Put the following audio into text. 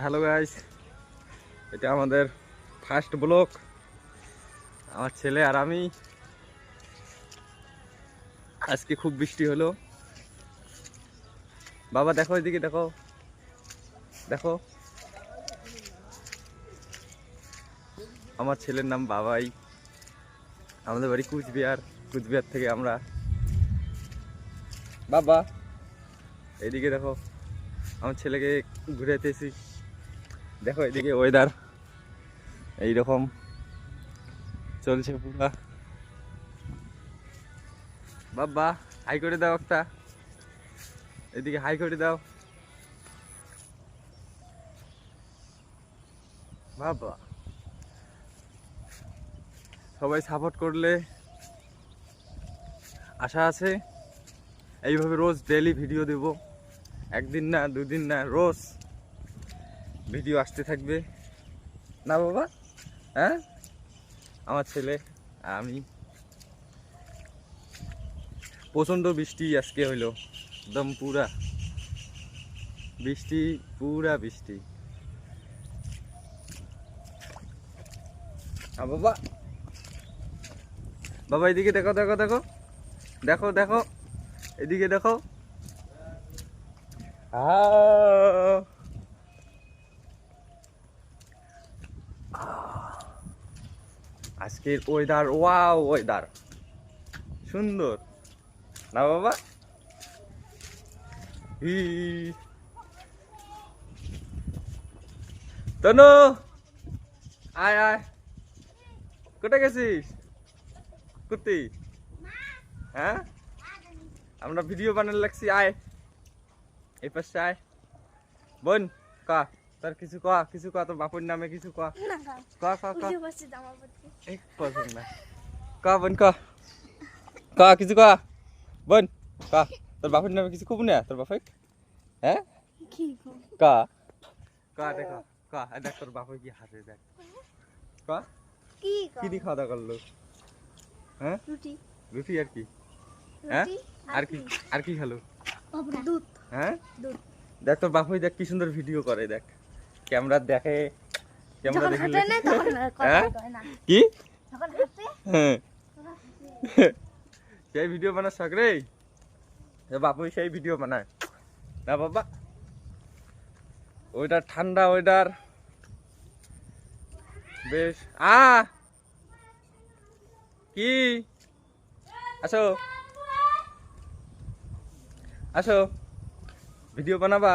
Hello guys, এটা আমাদের first blog. আমার ছেলে আর আমি। আজকে খুব বৃষ্টি হলো। বাবা দেখো, এদিকে দেখো, দেখো আমার ছেলের নাম বাবাই। আমাদের বাড়ি কুচবিহার। কুচবিহার থেকে আমরা। বাবা এদিকে দেখো, আমার ছেলেকে ঘুরাইতেছি। দেখো এদিকে ওয়েদার এইরকম চলছে পুরা। বাবা হাই করে দাও একটা, এদিকে হাই করে দাও। বাবা সবাই সাপোর্ট করলে আশা আছে এইভাবে রোজ ডেইলি ভিডিও দেব। একদিন না, দুদিন না, রোজ ভিডিও আসতে থাকবে না বাবা? হ্যাঁ, আমার ছেলে আমি। প্রচণ্ড বৃষ্টি আজকে হইলো, একদম পুরা বৃষ্টি, পুরা বৃষ্টি। বাবা, বাবা এদিকে দেখো, দেখো, দেখো, দেখো, দেখো, এদিকে দেখো। আজকের ওয়েদার, ওয়াও ওয়েদার, সুন্দর না বাবা? তনু আয় আয়, কোথায় গেছিস? কুর্তি, হ্যাঁ আমরা ভিডিও বানাতে লাগছি। আয় এই পাশে আয়। বোন কা, তোর কিছু কা, কিছু কা, তোর বাপুর নামে কিছু কা। কা কা কা, এক পছন্দ না। কা বোন কা, কা কিছু কা। বোন কা, তোর বাপুর নামে কিছু খুব না তোর বাপে? হ্যাঁ কা, কা দেখো, কা দেখ তোর বাপে কি হাসে, দেখ কা কি দি খাওয়া দাওয়া করলো? হ্যাঁ রুটি, রুটি আর কি? হ্যাঁ আর কি, আর কি খেলো? দুধ। হ্যাঁ দুধ। দেখ তোর বাপুই দেখ কি সুন্দর ভিডিও করে, দেখ ক্যামেরা দেখে, ক্যামেরা দেখে কি হ্যাঁ সেই ভিডিও বানার শখ রে বাপুই, সেই ভিডিও বানায় না বাবা? ওইটার ঠান্ডা ওয়েদার বেশ। কি আসো, আসো ভিডিও বানাবা।